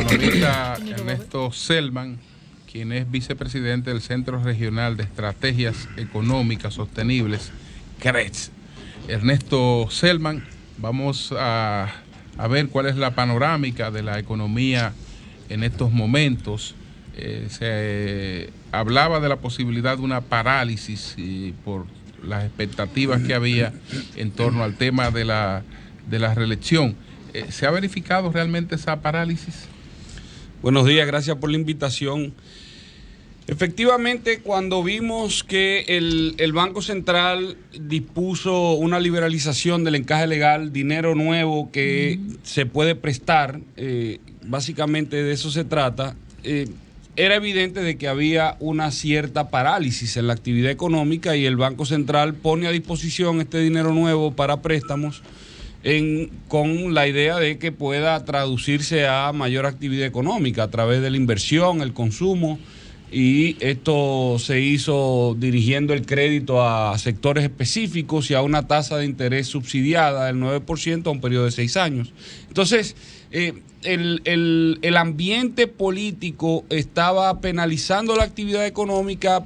economista Ernesto Selman, quien es vicepresidente del Centro Regional de Estrategias Económicas Sostenibles, CRES. Ernesto Selman, vamos a ver cuál es la panorámica de la economía en estos momentos. Se hablaba de la posibilidad de una parálisis por las expectativas que había en torno al tema de la reelección. ¿Se ha verificado realmente esa parálisis? Buenos días, gracias por la invitación. Efectivamente, cuando vimos que el Banco Central dispuso una liberalización del encaje legal, dinero nuevo que se puede prestar, básicamente de eso se trata, era evidente de que había una cierta parálisis en la actividad económica y el Banco Central pone a disposición este dinero nuevo para préstamos con la idea de que pueda traducirse a mayor actividad económica a través de la inversión, el consumo, y esto se hizo dirigiendo el crédito a sectores específicos y a una tasa de interés subsidiada del 9% a un periodo de 6 años. Entonces, el ambiente político estaba penalizando la actividad económica,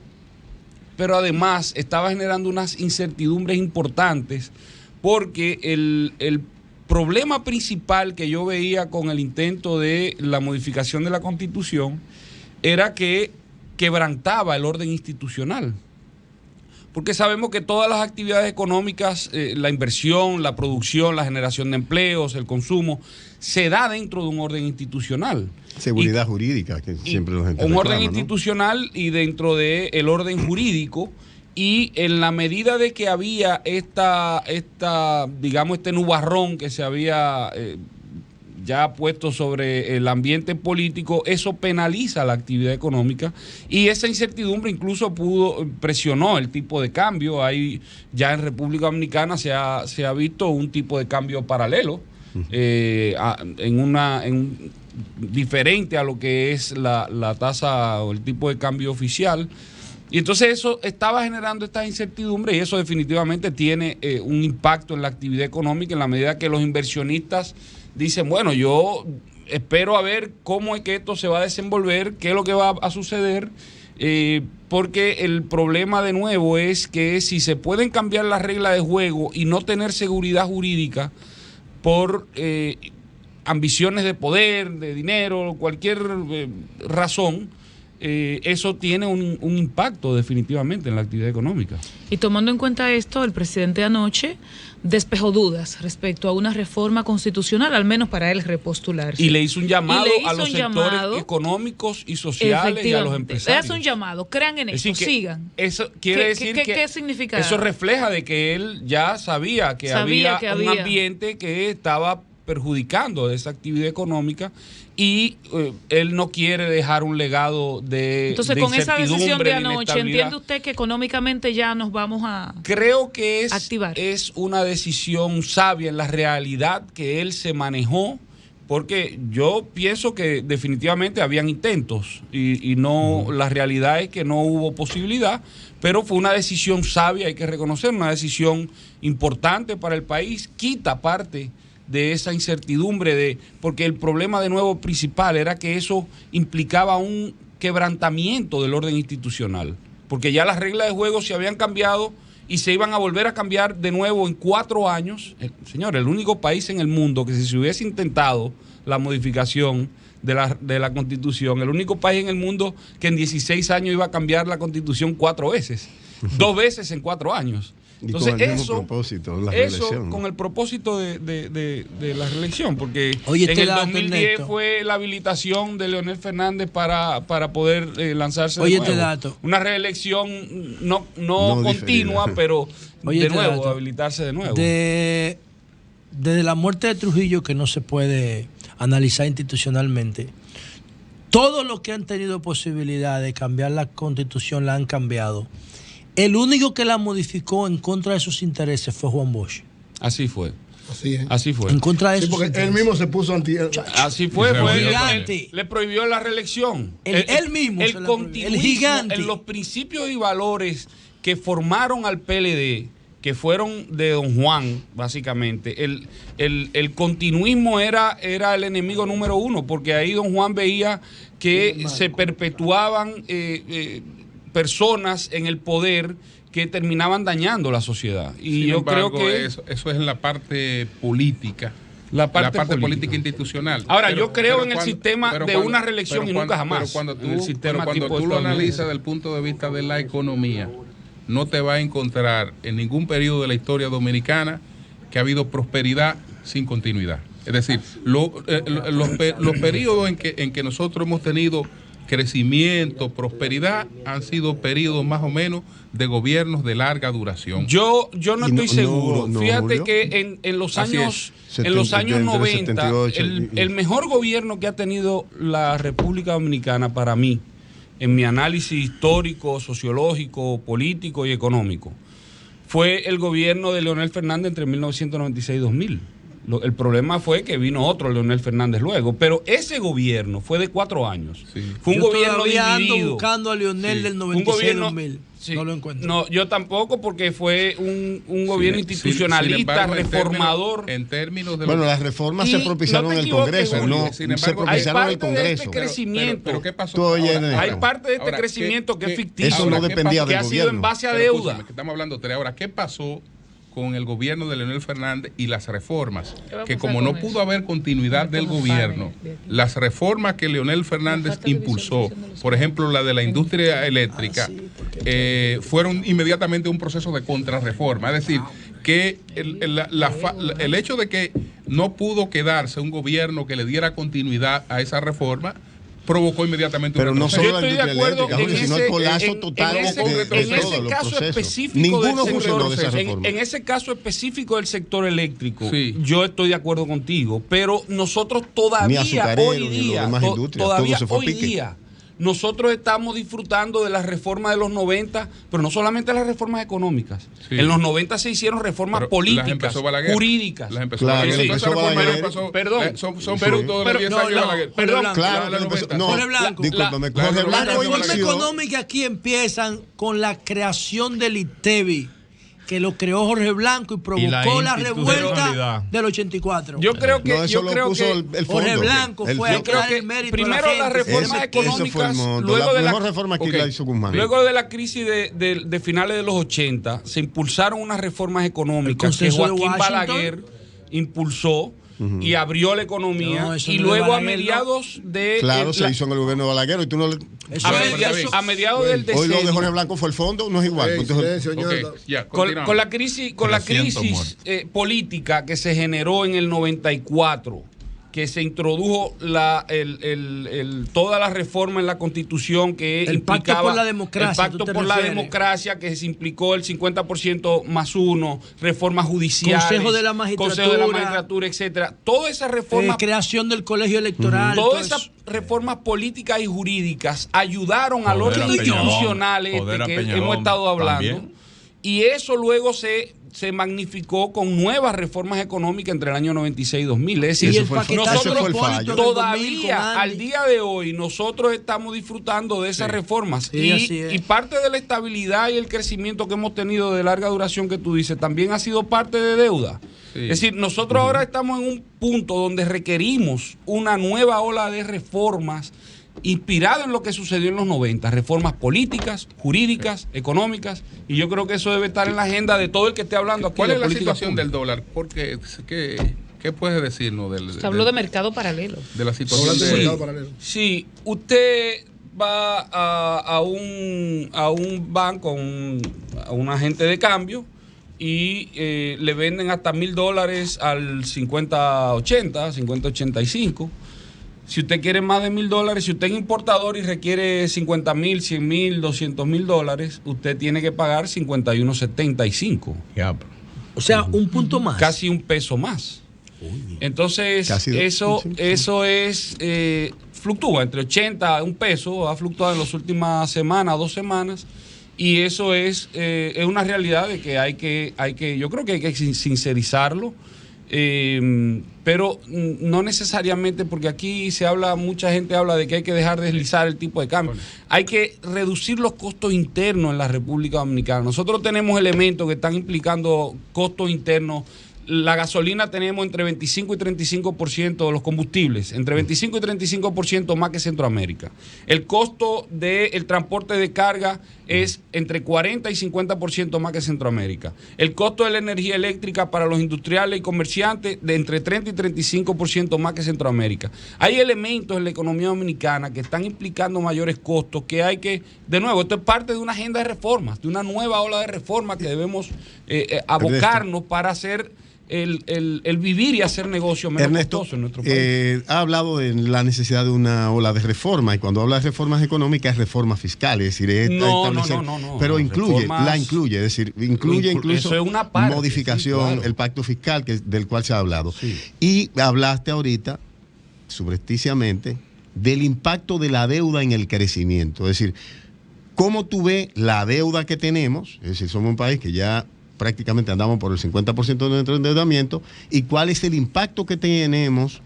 pero además estaba generando unas incertidumbres importantes, porque el problema principal que yo veía con el intento de la modificación de la Constitución era que quebrantaba el orden institucional. Porque sabemos que todas las actividades económicas, la inversión, la producción, la generación de empleos, el consumo, se da dentro de un orden institucional. Seguridad jurídica, que siempre la gente un reclama, orden institucional y dentro del orden jurídico. Y en la medida de que había digamos, este nubarrón que se había ya puesto sobre el ambiente político, eso penaliza la actividad económica y esa incertidumbre incluso presionó el tipo de cambio. Ahí ya en República Dominicana se ha visto un tipo de cambio paralelo, diferente a lo que es la tasa o el tipo de cambio oficial. Y entonces eso estaba generando esta incertidumbre y eso definitivamente tiene un impacto en la actividad económica en la medida que los inversionistas dicen, bueno, yo espero a ver cómo es que esto se va a desenvolver, qué es lo que va a suceder, porque el problema de nuevo es que si se pueden cambiar las reglas de juego y no tener seguridad jurídica por ambiciones de poder, de dinero, cualquier razón, eso tiene un impacto definitivamente en la actividad económica. Y tomando en cuenta esto, el presidente anoche despejó dudas respecto a una reforma constitucional, al menos para él repostularse. Y le hizo un llamado a los sectores económicos y sociales y a los empresarios. Le hace un llamado, crean en esto, sigan. Eso quiere decir que ¿qué significa? Eso refleja de que él ya sabía que había un ambiente que estaba perjudicando esa actividad económica y él no quiere dejar un legado de Entonces, con esa decisión de anoche, ¿entiende usted que económicamente ya nos vamos a Creo que activar? Es una decisión sabia en la realidad que él se manejó, porque yo pienso que definitivamente habían intentos y no, la realidad es que no hubo posibilidad, pero fue una decisión sabia, hay que reconocer, una decisión importante para el país, quita parte de esa incertidumbre, porque el problema de nuevo principal era que eso implicaba un quebrantamiento del orden institucional, porque ya las reglas de juego se habían cambiado y se iban a volver a cambiar de nuevo en 4 años. Señor, el único país en el mundo que si se hubiese intentado la modificación de la Constitución, el único país en el mundo que en 16 años iba a cambiar la Constitución 4 veces, 2 veces en 4 años. Entonces, con el propósito de la reelección, porque en el 2010 fue la habilitación de Leonel Fernández para poder lanzarse de nuevo. Una reelección no continua, diferida, pero de nuevo, habilitarse de nuevo. Desde la muerte de Trujillo, que no se puede analizar institucionalmente, todos los que han tenido posibilidad de cambiar la Constitución la han cambiado. El único que la modificó en contra de sus intereses fue Juan Bosch. Así fue. Así es. Así fue. En contra de sus porque intereses. Él mismo se puso anti. Así fue. Le prohibió la reelección. Él mismo. El continuismo en los principios y valores que formaron al PLD que fueron de Don Juan, básicamente. El continuismo era el enemigo número uno, porque ahí Don Juan veía que se perpetuaban personas en el poder que terminaban dañando la sociedad. Y Sin yo embargo, creo que eso es en la parte política. La parte política institucional. Ahora, yo creo en el sistema de una reelección y nunca jamás. Pero cuando tú lo analizas desde el punto de vista de la economía, no te va a encontrar en ningún periodo de la historia dominicana que ha habido prosperidad sin continuidad. Es decir, los periodos en que nosotros hemos tenido crecimiento, prosperidad, han sido periodos más o menos de gobiernos de larga duración. Yo no estoy seguro. Fíjate Julio, que en los años 90, 78, el mejor gobierno que ha tenido la República Dominicana para mí, en mi análisis histórico, sociológico, político y económico, fue el gobierno de Leonel Fernández entre 1996 y 2000. El problema fue que vino otro Leonel Fernández luego, pero ese gobierno fue de 4 años. Sí. Fue un gobierno dividido. Ando buscando a Leonel del 96-2000. Sí. No lo encuentro. No, yo tampoco, porque fue un gobierno institucionalista, Sin embargo, reformador. En términos de Bueno, las reformas se propiciaron no te en el equivoques, Congreso, Julio. no Sin se embargo, propiciaron en el hay parte de Congreso. este crecimiento. Pero ¿qué pasó? Tú oyes, Hay parte de este ahora, crecimiento que es ¿qué- ficticio. Eso no ahora, dependía que del ha sido en gobierno. base a Pero deuda. escúchame, que estamos hablando de ahora. ¿Qué pasó con el gobierno de Leonel Fernández y las reformas? ¿Qué va a Que pasar como con no eso? pudo haber continuidad del gobierno, las reformas que Leonel Fernández impulsó, por ejemplo la de la industria eléctrica, fueron inmediatamente un proceso de contrarreforma. Es decir, que el hecho de que no pudo quedarse un gobierno que le diera continuidad a esa reforma provocó inmediatamente Pero un no retroceso. solo la Yo estoy de industria acuerdo eléctrica, en sino ese- el colapso en total ese- de en ese todos los caso procesos. específico Ninguno del sector- funcionó de esa reforma. En ese caso específico del sector eléctrico, Sí. yo estoy de acuerdo contigo, pero nosotros Ni todavía azucareros, hoy ni día, los demás industrias, todavía todo se fue a hoy pique. día, nosotros estamos disfrutando de las reformas de los 90, pero no solamente las reformas económicas. Sí. En los 90 se hicieron reformas Pero las políticas, empezó Balaguer. jurídicas. Las empezó Claro, Balaguer. las Entonces, empezó esa reforma Balaguer. pasó- Perdón, son pero- fruto de pero- los 10 no, años de no, Balaguer. perdón, Claro, Claro, la que empezó- 90. no, Jorge Blanco. discúlpame, La- Jorge la- Blanco Las reformas inició- económicas aquí empiezan con la creación del ITEBI, que lo creó Jorge Blanco y provocó la revuelta institucionalidad. del 84. Yo creo que, No, eso yo lo creo puso que el fondo. Jorge Blanco El fue a fondo. creo dar que el mérito primero a la las gente. reformas Ese fue el económicas, monto. luego La de la mejor reforma que Ok. la hizo Guzmán. Luego de la crisis de finales de los 80, se impulsaron unas reformas El económicas que consenso de Joaquín Washington. Balaguer impulsó y abrió la economía. No, eso y no de luego a Balaguer, no. mediados de... Claro, se hizo en el gobierno de Balaguer y tú no le... Eso a, es- mediados, eso- a mediados del Hoy lo de decenio, Jorge Blanco fue el fondo, no es igual. Entonces, Ok, ya, con continuamos. la crisis 300 muertos. política que se generó en el 94, que se introdujo toda la reforma en la Constitución que El pacto implicaba por la democracia, el ¿tú pacto te por la refieres? democracia, que se implicó el 50% más uno, reformas judiciales, Consejo de la Magistratura, etcétera. Todas esas reformas, creación del colegio electoral. todo todas eso. esas reformas políticas y jurídicas ayudaron al Poder orden a Peñarol, institucional poder a que Peñarol hemos estado hablando. también. Y eso luego se magnificó con nuevas reformas económicas entre el año 96 y 2000. Es Y decir, el paquetazo ese fue el Hipólito fallo. del 2000 con todavía Andy. al día de hoy nosotros estamos disfrutando de esas reformas. Sí, así es. Y parte de la estabilidad y el crecimiento que hemos tenido de larga duración que tú dices también ha sido parte de deuda. Sí. Es decir, nosotros ahora estamos en un punto donde requerimos una nueva ola de reformas inspirado en lo que sucedió en los 90, reformas políticas, jurídicas, económicas, y yo creo que eso debe estar en la agenda de todo el que esté hablando aquí. ¿Cuál de es la política situación pública. del dólar? Porque, ¿qué puedes decirnos Se habló de mercado paralelo. de la situación Sí, de... sí, usted va a un banco, a un agente de cambio, y le venden hasta $1,000 al 50-80, 50-85. Si usted quiere más de $1,000, si usted es importador y requiere 50,000, 100,000, 200,000 dólares, usted tiene que pagar 51.75. Ya, O sea, un punto más. Casi un peso más. Entonces, Casi eso sí. es fluctúa entre 80 a un peso, ha fluctuado en las últimas semanas, 2 semanas, y eso es una realidad de que hay que, yo creo que hay que sincerizarlo. Pero no necesariamente, porque aquí mucha gente habla de que hay que dejar de deslizar el tipo de cambio. Hay que reducir los costos internos en la República Dominicana. Nosotros tenemos elementos que están implicando costos internos. La gasolina tenemos entre 25 y 35% de los combustibles, entre 25 y 35% más que Centroamérica. El costo del transporte de carga es entre 40 y 50% más que Centroamérica. El costo de la energía eléctrica para los industriales y comerciantes de entre 30 y 35% más que Centroamérica. Hay elementos en la economía dominicana que están implicando mayores costos que hay que, de nuevo, esto es parte de una agenda de reformas, de una nueva ola de reformas que debemos abocarnos para hacer el vivir y hacer negocios menos costosos en nuestro país. Ha hablado de la necesidad de una ola de reforma, y cuando habla de reformas económicas es reformas fiscales, es decir, no, pero incluye, es decir, incluye incluso eso es una parte, modificación, sí, claro, el pacto fiscal del cual se ha hablado. Sí. Y hablaste ahorita, subrepticiamente, del impacto de la deuda en el crecimiento, es decir, ¿cómo tú ves la deuda que tenemos? Es decir, somos un país que ya prácticamente andamos por el 50% de nuestro endeudamiento, y cuál es el impacto que tenemos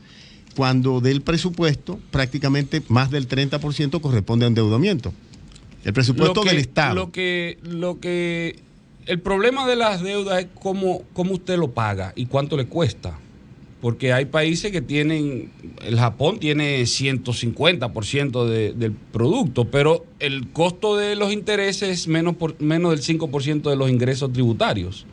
cuando del presupuesto prácticamente más del 30% corresponde a endeudamiento. El presupuesto del Estado. El problema de las deudas es cómo usted lo paga y cuánto le cuesta. Porque hay países que tienen, el Japón tiene 150% del producto, pero el costo de los intereses es menos del 5% de los ingresos tributarios.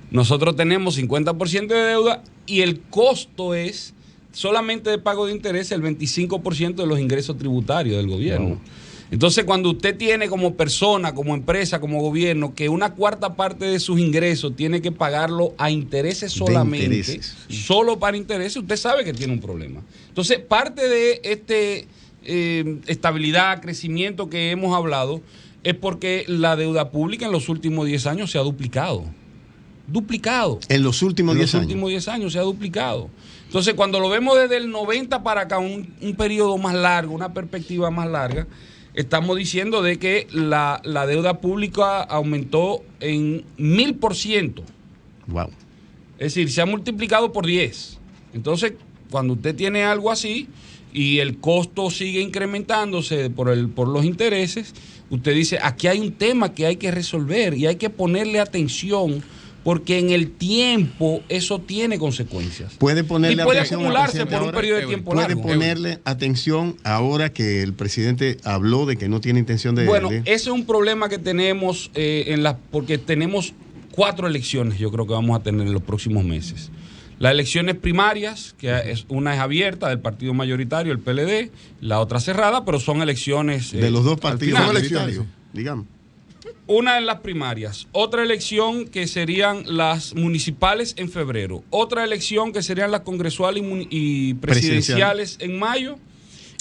Nosotros tenemos 50% de deuda y el costo es solamente de pago de interés el 25% de los ingresos tributarios del gobierno. Entonces, cuando usted tiene como persona, como empresa, como gobierno, que una cuarta parte de sus ingresos tiene que pagarlo a intereses solamente, solo para intereses, usted sabe que tiene un problema. Entonces, parte de estabilidad, crecimiento que hemos hablado, es porque la deuda pública en los últimos 10 años se ha duplicado. Duplicado. En los últimos 10 años. En los últimos 10 años se ha duplicado. Entonces, cuando lo vemos desde el 90 para acá, un periodo más largo, una perspectiva más larga, estamos diciendo de que la deuda pública aumentó en 1000%. Wow. Es decir, se ha multiplicado por 10. Entonces, cuando usted tiene algo así y el costo sigue incrementándose por los intereses, usted dice, aquí hay un tema que hay que resolver y hay que ponerle atención, porque en el tiempo eso tiene consecuencias. Puede ponerle atención, acumularse por un periodo de tiempo largo. Puede ponerle atención ahora que el presidente habló de que no tiene intención de... Bueno, ese es un problema que tenemos porque tenemos 4 elecciones, yo creo que vamos a tener en los próximos meses. Las elecciones primarias, una es abierta del partido mayoritario, el PLD, la otra cerrada, pero son elecciones... de los dos partidos mayoritarios, digamos. Una en las primarias, otra elección que serían las municipales en febrero, otra elección que serían las congresuales y presidenciales en mayo,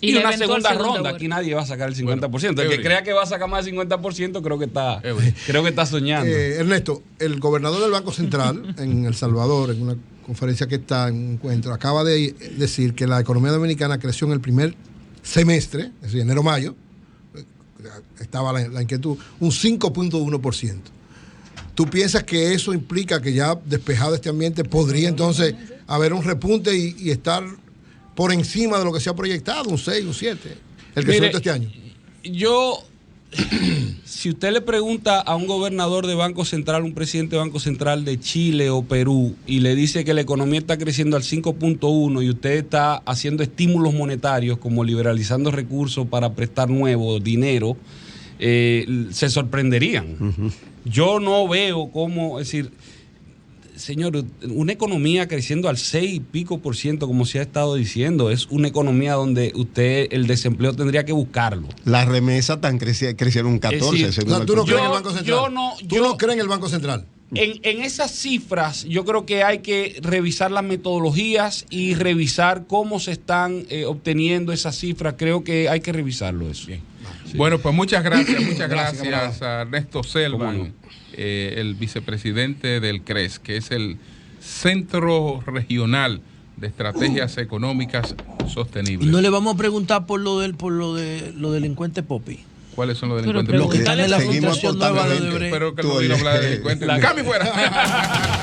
y una segunda ronda. Aquí nadie va a sacar el 50%. Bueno, el que crea que va a sacar más del 50% creo que está soñando. Ernesto, el gobernador del Banco Central en El Salvador, en una conferencia que está en un encuentro, acaba de decir que la economía dominicana creció en el primer semestre, es decir, enero-mayo, estaba la inquietud, un 5.1%. ¿Tú piensas que eso implica que ya despejado este ambiente podría entonces haber un repunte y estar por encima de lo que se ha proyectado, un 6, un 7, el crecimiento este año? Si usted le pregunta a un gobernador de Banco Central, un presidente de Banco Central de Chile o Perú, y le dice que la economía está creciendo al 5.1 y usted está haciendo estímulos monetarios como liberalizando recursos para prestar nuevo dinero, se sorprenderían. Yo no veo cómo, es decir, señor, una economía creciendo al 6 y pico % como se ha estado diciendo, es una economía donde el desempleo tendría que buscarlo. Las remesas crecieron un 14%. Según ¿tú no crees en el Banco Central? ¿Tú no crees en el Banco Central? En esas cifras yo creo que hay que revisar las metodologías y revisar cómo se están obteniendo esas cifras. Creo que hay que revisarlo eso. Bien. Sí. Bueno, pues muchas gracias a Ernesto Selman, el vicepresidente del CRES, que es el Centro Regional de Estrategias Económicas Sostenibles. Y no le vamos a preguntar por lo de los delincuentes Popi. ¿Cuáles son los delincuentes? Lo que están en la Fundación Nueva de Odebrecht. Espero que no vino a hablar de delincuentes. ¡Cambio fuera!